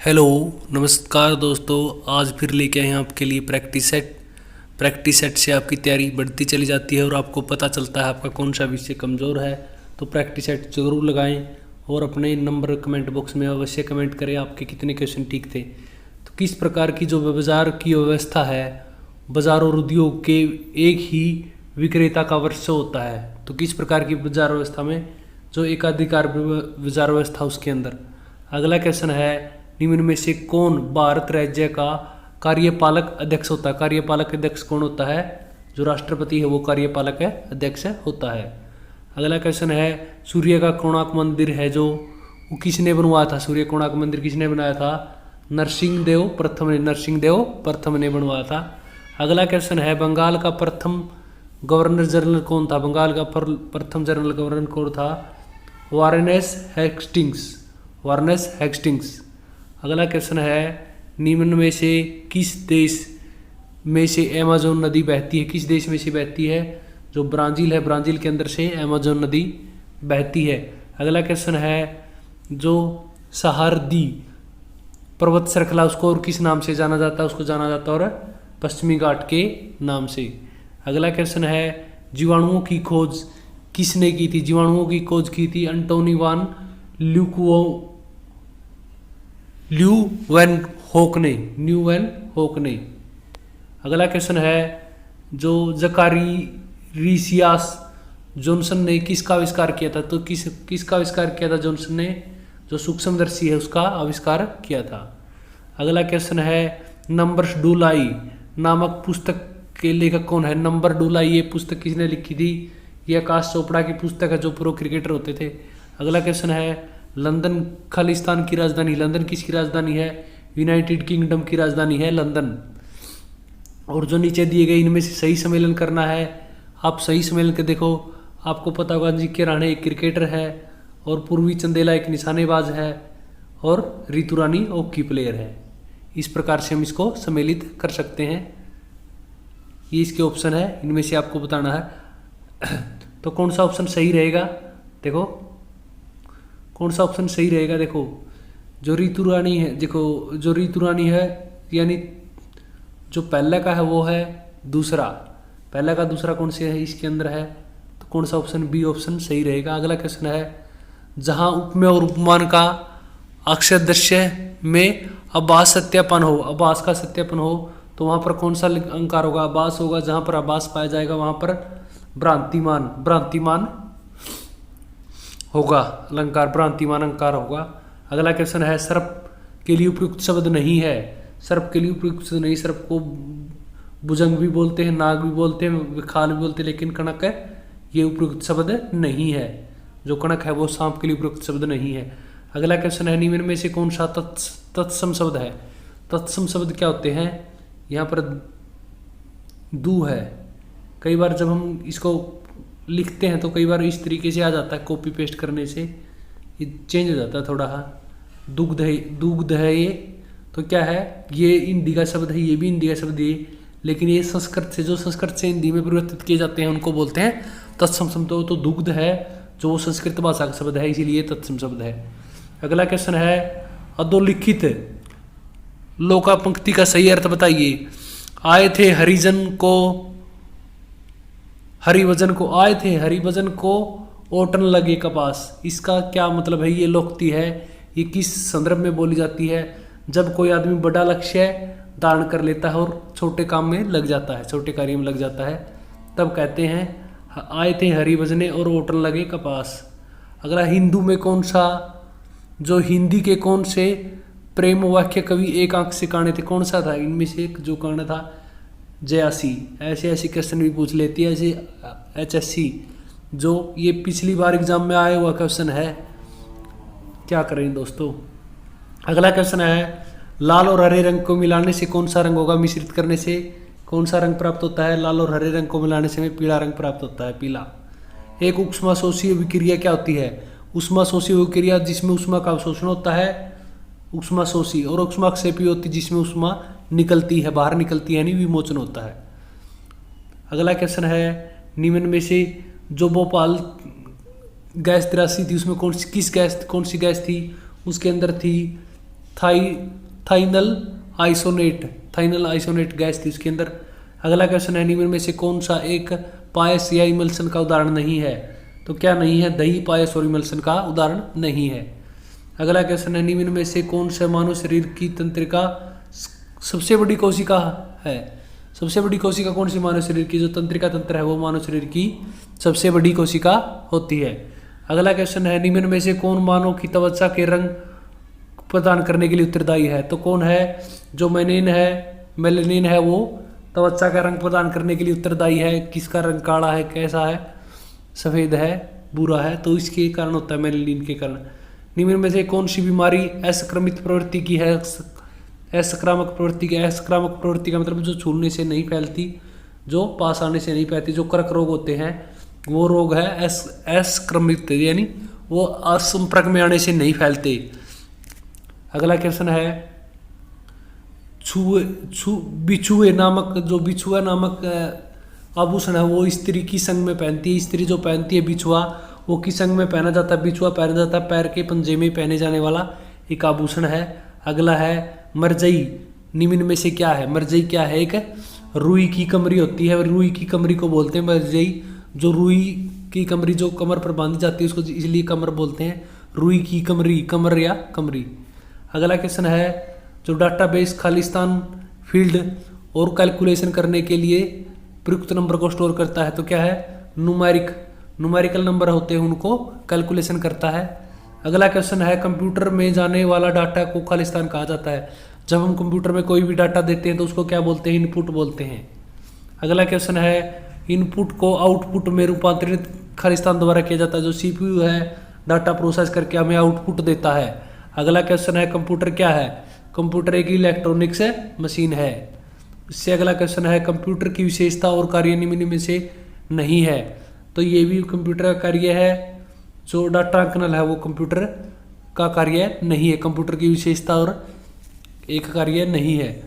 Hello, नमस्कार दोस्तों। आज फिर लेके आए हैं आपके लिए प्रैक्टिस सेट से आपकी तैयारी बढ़ती चली जाती है और आपको पता चलता है आपका कौन सा विषय कमज़ोर है। तो प्रैक्टिस सेट ज़रूर लगाएं और अपने नंबर कमेंट बॉक्स में अवश्य कमेंट करें आपके कितने क्वेश्चन ठीक थे। तो किस प्रकार की जो बाज़ार की व्यवस्था है, बाज़ार और उद्योग के एक ही विक्रेता का वर्ष होता है। तो किस प्रकार की बाज़ार व्यवस्था में जो एकाधिकार बाज़ार व्यवस्था उसके अंदर। अगला क्वेश्चन है, निम्न में से कौन भारत राज्य का कार्यपालक अध्यक्ष होता है। कार्यपालक अध्यक्ष कौन होता है? जो राष्ट्रपति है वो कार्यपालक अध्यक्ष होता है। अगला क्वेश्चन है, सूर्य का कोणार्क मंदिर है जो वो किसने बनवाया था? सूर्य कोणार्क मंदिर किसने बनाया था? नरसिंहदेव प्रथम ने बनवाया था। अगला क्वेश्चन है, बंगाल का प्रथम गवर्नर जनरल कौन था? बंगाल का प्रथम जनरल गवर्नर कौन था? वारेनस हेस्टिंग्स। अगला क्वेश्चन है, निम्न में से किस देश में से अमेज़न नदी बहती है? किस देश में से बहती है? जो ब्राज़ील है, ब्राज़ील के अंदर से अमेज़न नदी बहती है। अगला क्वेश्चन है, जो सहारदी पर्वत श्रृंखला उसको और किस नाम से जाना जाता है? उसको जाना जाता है और पश्चिमी घाट के नाम से। अगला क्वेश्चन है, जीवाणुओं की खोज किसने की थी? जीवाणुओं की खोज की थी एंटोनी वान ल्यूवेनहोक ने। अगला क्वेश्चन है, जो जकारियास जॉनसन ने किसका आविष्कार किया था? तो किसका आविष्कार किया था जॉनसन ने? जो सूक्ष्मदर्शी है उसका आविष्कार किया था। अगला क्वेश्चन है, नंबर्स डू लाई नामक पुस्तक के लेखक कौन है? नंबर डू लाई ये पुस्तक किसने लिखी थी? ये आकाश चोपड़ा की पुस्तक है जो प्रो क्रिकेटर होते थे। अगला क्वेश्चन है, लंदन खालिस्तान की राजधानी। लंदन किसकी राजधानी है? यूनाइटेड किंगडम की राजधानी है लंदन। और जो नीचे दिए गए इनमें से सही सम्मेलन करना है। आप सही सम्मेलन के देखो, आपको पता होगा जी के राणे एक क्रिकेटर है और पूर्वी चंदेला एक निशानेबाज है और ऋतु रानी हॉकी प्लेयर है। इस प्रकार से हम इसको सम्मिलित कर सकते हैं। ये इसके ऑप्शन है, इनमें से आपको बताना है। तो कौन सा ऑप्शन सही रहेगा? देखो कौन सा ऑप्शन सही रहेगा। देखो जो ऋतु रानी है, देखो जो ऋतु रानी है यानी जो पहला का है वो है दूसरा। पहला का दूसरा कौन से है इसके अंदर है? तो कौन सा ऑप्शन? बी ऑप्शन सही रहेगा। अगला क्वेश्चन है, जहां उपमेय और उपमान का अक्षर दृश्य में आभास सत्यापन हो तो वहां पर कौन सा अंकार होगा? आभास होगा। जहां पर आभास पाया जाएगा वहां पर भ्रांतिमान होगा। अलंकार भ्रांतिमान अंकार होगा। अगला क्वेश्चन है, सर्प के लिए उपयुक्त शब्द नहीं है। सर्प के लिए उपयुक्त शब्द नहीं। सर्प को भुजंग भी बोलते हैं, नाग भी बोलते हैं, विखाल भी बोलते हैं, लेकिन कणक है ये उपयुक्त शब्द नहीं है। जो कणक है वो सांप के लिए उपयुक्त शब्द नहीं है। अगला क्वेश्चन है, निम्न में से कौन सा तत्सम शब्द है? तत्सम शब्द क्या होते हैं? यहाँ पर दू है। कई बार जब हम इसको लिखते हैं तो कई बार इस तरीके से आ जाता है, कॉपी पेस्ट करने से ये चेंज हो जाता है थोड़ा। दुग्ध है ये। तो क्या है? ये हिंदी का शब्द है, ये भी हिंदी का शब्द है, लेकिन ये संस्कृत से हिंदी में परिवर्तित किए जाते हैं उनको बोलते हैं तत्सम शब्द। तो दुग्ध है जो संस्कृत भाषा का शब्द है, इसीलिए तत्सम शब्द है। अगला क्वेश्चन है, अधोलिखित लोका पंक्ति का सही अर्थ बताइए। आए थे हरिभजन को ओटन लगे कपास। इसका क्या मतलब है? ये लोकोक्ति है। ये किस संदर्भ में बोली जाती है? जब कोई आदमी बड़ा लक्ष्य धारण कर लेता है और छोटे काम में लग जाता है, छोटे कार्य में लग जाता है, तब कहते हैं आए थे हरिभजने और ओटन लगे कपास। अगला, हिंदू में कौन सा, जो हिंदी के कौन से प्रेम वाक्य कवि एक आंख से काने थे? कौन सा था इनमें से एक जो काना था? जयासी। ऐसे क्वेश्चन भी पूछ लेती है ऐसे HSC, जो ये पिछली बार एग्जाम में आया हुआ क्वेश्चन है। क्या करें दोस्तों। अगला क्वेश्चन है, लाल और हरे रंग को मिलाने से कौन सा रंग होगा? मिश्रित करने से कौन सा रंग प्राप्त होता है? लाल और हरे रंग को मिलाने से हमें पीला रंग प्राप्त होता है, पीला। एक ऊष्माशोषी विक्रिया क्या होती है? ऊष्माशोषी विक्रिया जिसमें ऊष्मा का अवशोषण होता है, ऊष्माशोषी। और ऊष्माक्षेपी होती है जिसमें ऊष्मा निकलती है, बाहर निकलती है, यानी विमोचन होता है। अगला क्वेश्चन है, निम्न में से जो भोपाल गैस 83 थी उसमें कौन सी गैस थी? उसके अंदर थी थाई थाइनल आइसोनेट गैस थी उसके अंदर। अगला क्वेश्चन है, निम्न में से कौन सा एक पायस या इमल्सन का उदाहरण नहीं है? तो क्या नहीं है? दही, पायस और इमल्सन का उदाहरण नहीं है। अगला क्वेश्चन है, निम्न में से कौन सा मानव शरीर की तंत्रिका सबसे बड़ी कोशिका है? सबसे बड़ी कोशिका कौन सी मानव शरीर की? जो तंत्रिका तंत्र है वो मानव शरीर की सबसे बड़ी कोशिका होती है। अगला क्वेश्चन है, निम्न में से कौन मानव की त्वचा के रंग प्रदान करने के लिए उत्तरदायी है? तो कौन है? जो मेलेनिन है वो त्वचा का रंग प्रदान करने के लिए उत्तरदायी है। किसका रंग काला है, कैसा है, सफेद है, भूरा है? तो इसके कारण होता है मेलेनिन के कारण। निम्न में से कौन सी बीमारी असंक्रमित प्रवृत्ति की है? असंक्रामक प्रवृत्ति का मतलब जो छूने से नहीं फैलती, जो पास आने से नहीं फैलती, जो कर्क रोग होते हैं वो रोग है असंक्रमित, यानी वो असंपर्क में आने से नहीं फैलते। अगला क्वेश्चन है, बिछुआ नामक आभूषण है वो स्त्री किस अंग में पहनती है? स्त्री जो पहनती है बिछुआ वो किस अंग में पहना जाता है? बिछुआ पहना जाता है पैर के पंजे में पहने जाने वाला एक आभूषण है। अगला है मरजई, निम्न में से क्या है? मरजई क्या है? एक रुई की कमरी होती है, रुई की कमरी को बोलते हैं मरजई। जो रुई की कमरी जो कमर पर बांधी जाती है उसको इसलिए कमर बोलते हैं, रुई की कमरी, कमर या कमरी। अगला क्वेश्चन है, जो डाटाबेस खालिस्तान फील्ड और कैलकुलेशन करने के लिए प्रयुक्त नंबर को स्टोर करता है, तो क्या है? न्यूमेरिकल नंबर होते हैं उनको कैलकुलेशन करता है। अगला क्वेश्चन है, कंप्यूटर में जाने वाला डाटा को खालिस्तान कहा जाता है। जब हम कंप्यूटर में कोई भी डाटा देते हैं तो उसको क्या बोलते हैं? इनपुट बोलते हैं। अगला क्वेश्चन है, इनपुट को आउटपुट में रूपांतरित खालिस्तान द्वारा किया जाता है। जो सीपीयू है डाटा प्रोसेस करके हमें आउटपुट देता है। अगला क्वेश्चन है, कंप्यूटर क्या है? कंप्यूटर एक इलेक्ट्रॉनिक्स मशीन है। इससे अगला क्वेश्चन है, कंप्यूटर की विशेषता और कार्य निम्न में से नहीं है। तो ये भी कंप्यूटर का कार्य है, जो डाटा अंकन है वो कंप्यूटर का कार्य नहीं है, कंप्यूटर की विशेषता और एक कार्य नहीं है।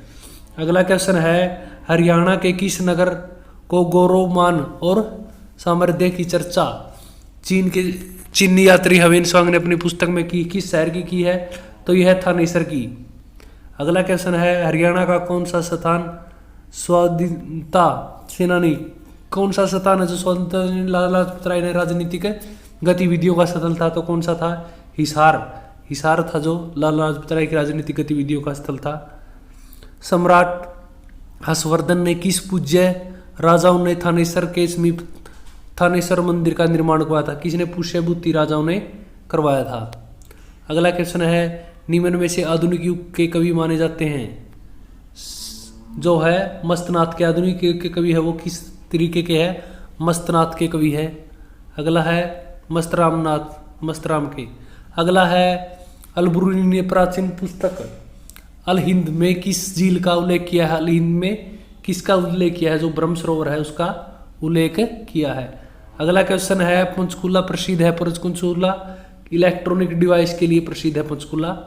अगला क्वेश्चन है, हरियाणा के किस नगर को गौरवमान और सामर्थ्य की चर्चा चीनी यात्री हवेन स्वांग ने अपनी पुस्तक में की? किस शहर की है? तो यह थानेसर की। अगला क्वेश्चन है, हरियाणा का कौन सा स्थान स्वाधीनता सेनानी, कौन सा स्थान है जो स्वतंत्रता लाला लाजपत राय ने राजनीतिक गतिविधियों का स्थल था? तो कौन सा था? हिसार था जो लाला लाजपत राय की राजनीतिक गतिविधियों का स्थल था। सम्राट हर्षवर्धन ने किस पूज्य राजाओं ने थानेसर के समीप थानेसर मंदिर का निर्माण करवाया था? किसने? पुष्यभूति राजाओं ने करवाया था। अगला क्वेश्चन है, निम्न में से आधुनिक युग के कवि माने जाते हैं? जो है मस्तनाथ के आधुनिक युग के कवि है वो किस तरीके के हैं? मस्तनाथ के कवि है। अगला है मस्तराम के। अगला है, अलबरूनी ने प्राचीन पुस्तक अल हिंद में किस झील का उल्लेख किया है? अल हिंद में किसका उल्लेख किया है? जो ब्रह्म सरोवर है उसका उल्लेख किया है। अगला क्वेश्चन है, पंचकूला प्रसिद्ध है? पंचकूला इलेक्ट्रॉनिक डिवाइस के लिए प्रसिद्ध है पंचकूला।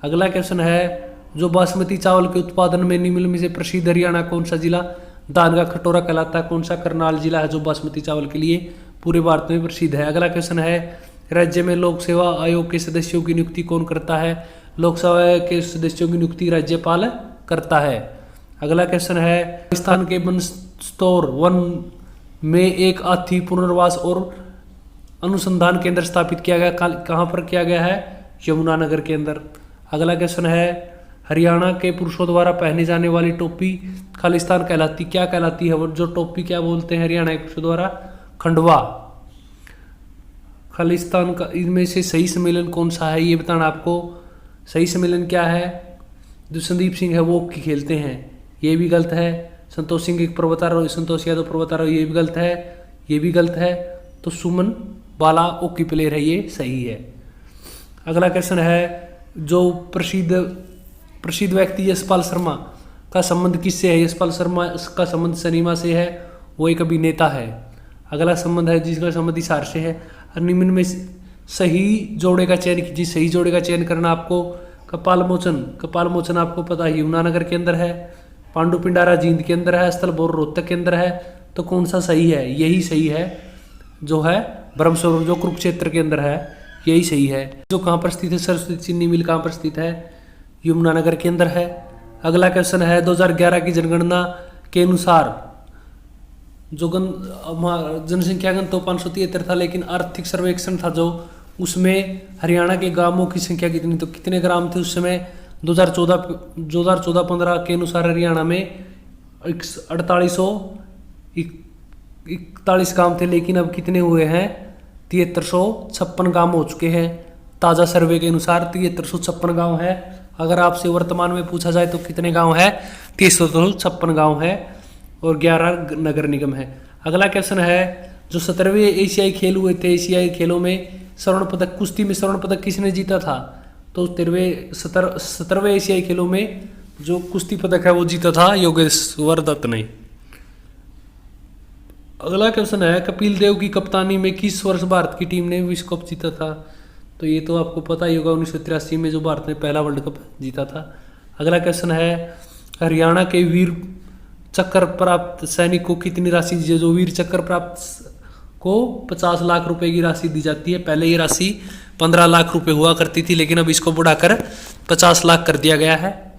अगला क्वेश्चन है, जो बासमती चावल के उत्पादन में निम्न में से प्रसिद्ध हरियाणा कौन सा जिला धान का कटोरा कहलाता है? कौन सा? करनाल जिला है जो बासमती चावल के लिए पूरे भारत में प्रसिद्ध है। अगला क्वेश्चन है, राज्य में लोक सेवा आयोग के सदस्यों की नियुक्ति कौन करता है? लोकसभा के सदस्यों की नियुक्ति राज्यपाल करता है। अगला क्वेश्चन है, राजस्थान के बनस्तौर वन में एक हाथी पुनर्वास और अनुसंधान केंद्र स्थापित किया गया, कहाँ पर किया गया है? यमुनानगर के अंदर। अगला क्वेश्चन है, हरियाणा के पुरुषों द्वारा पहने जाने वाली टोपी खालिस्तान कहलाती, क्या कहलाती है? वो जो टोपी क्या बोलते हैं हरियाणा के पुरुषों द्वारा? खंडवा। खालिस्तान का इनमें से सही सम्मेलन कौन सा है ये बताना आपको। सही सम्मेलन क्या है? जो संदीप सिंह है वो हॉकी खेलते हैं, ये भी गलत है। संतोष सिंह एक पर्वतारोही, संतोष यादव पर्वतारोही, ये भी गलत है, ये भी गलत है। तो सुमन बाला हॉकी प्लेयर है, ये सही है। अगला क्वेश्चन है, जो प्रसिद्ध व्यक्ति यशपाल शर्मा का संबंध किससे है? यशपाल शर्मा का संबंध सिनेमा से है, वो एक अभिनेता है। अगला संबंध है जिसका संबंध हिसार से है। निम्न में सही जोड़े का चयन कीजिए। सही जोड़े का चयन करना आपको। कपाल मोचन आपको पता है यमुनानगर के अंदर है, पांडु पिंडारा जींद के अंदर है, स्थल बोर रोहतक के अंदर है। तो कौन सा सही है? यही सही है, जो है ब्रह्मसरोवर जो कुरुक्षेत्र के अंदर है, यही सही है। जो कहाँ पर स्थित है? सरस्वती चीनी मिल कहाँ पर स्थित है? यमुनानगर के अंदर है। अगला क्वेश्चन है 2011 की जनगणना के अनुसार जो जनसंख्या घन तो 573 था, लेकिन आर्थिक सर्वेक्षण था जो, उसमें हरियाणा के गांवों की संख्या कितनी, तो कितने ग्राम थे उस समय 2014-15 के अनुसार हरियाणा में 4841 गांव थे, लेकिन अब कितने हुए हैं 7356 गांव हो चुके हैं। ताज़ा सर्वे के अनुसार 7356 गांव है। अगर आपसे वर्तमान में पूछा जाए तो कितने गांव है, 356 गांव है और 11 नगर निगम है। अगला क्वेश्चन है जो 17वें एशियाई खेल हुए थे, एशियाई खेलों में स्वर्ण पदक, कुश्ती में स्वर्ण पदक किसने जीता था, तो 17वें एशियाई खेलों में जो कुश्ती पदक है वो जीता था योगेश्वर दत्त ने। अगला क्वेश्चन है कपिल देव की कप्तानी में किस वर्ष भारत की टीम ने विश्व कप जीता था, तो ये तो आपको पता ही होगा 1983 में जो भारत ने पहला वर्ल्ड कप जीता था। अगला क्वेश्चन है हरियाणा के वीर चक्र प्राप्त सैनिक को कितनी राशि दी, जो वीर चक्र प्राप्त को 50 लाख रुपए की राशि दी जाती है। पहले ये राशि 15 लाख रुपए हुआ करती थी, लेकिन अब इसको बढ़ाकर 50 लाख कर दिया गया है।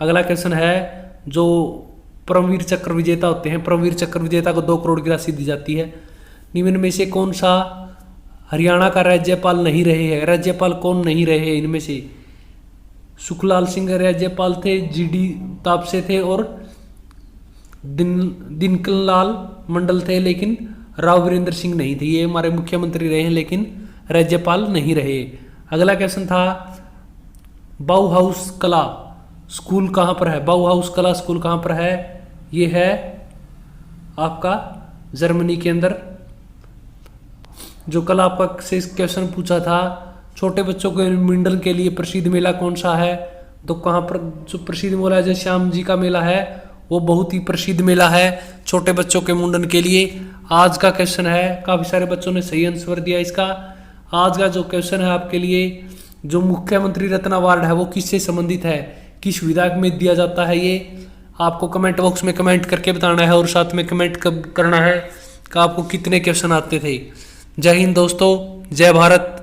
अगला क्वेश्चन है जो परमवीर चक्र विजेता होते हैं, परमवीर चक्र विजेता को 2 करोड़ की राशि दी जाती है। निम्न में से कौन सा हरियाणा का राज्यपाल नहीं रहे हैं, राज्यपाल कौन नहीं रहे हैं इनमें से, सुखलाल सिंह राज्यपाल थे, जीडी तापसे थे और दिनकरलाल मंडल थे, लेकिन राव वीरेंद्र सिंह नहीं थे। ये हमारे मुख्यमंत्री रहे हैं लेकिन राज्यपाल नहीं रहे। अगला क्वेश्चन था बाउ हाउस कला स्कूल कहाँ पर है, बाउ हाउस कला स्कूल कहाँ पर है, ये है आपका जर्मनी के अंदर। जो कल आपका से क्वेश्चन पूछा था छोटे बच्चों के मंडल के लिए प्रसिद्ध मेला कौन सा है, तो कहाँ पर जो प्रसिद्ध मेला है जो श्याम जी का मेला है वो बहुत ही प्रसिद्ध मेला है छोटे बच्चों के मुंडन के लिए। आज का क्वेश्चन है, काफी सारे बच्चों ने सही आंसर दिया इसका। आज का जो क्वेश्चन है आपके लिए, जो मुख्यमंत्री रत्न अवार्ड है वो किससे संबंधित है, किस विभाग में दिया जाता है, ये आपको कमेंट बॉक्स में कमेंट करके बताना है और साथ में कमेंट करना है कि आपको कितने क्वेश्चन आते थे। जय हिंद दोस्तों, जय भारत।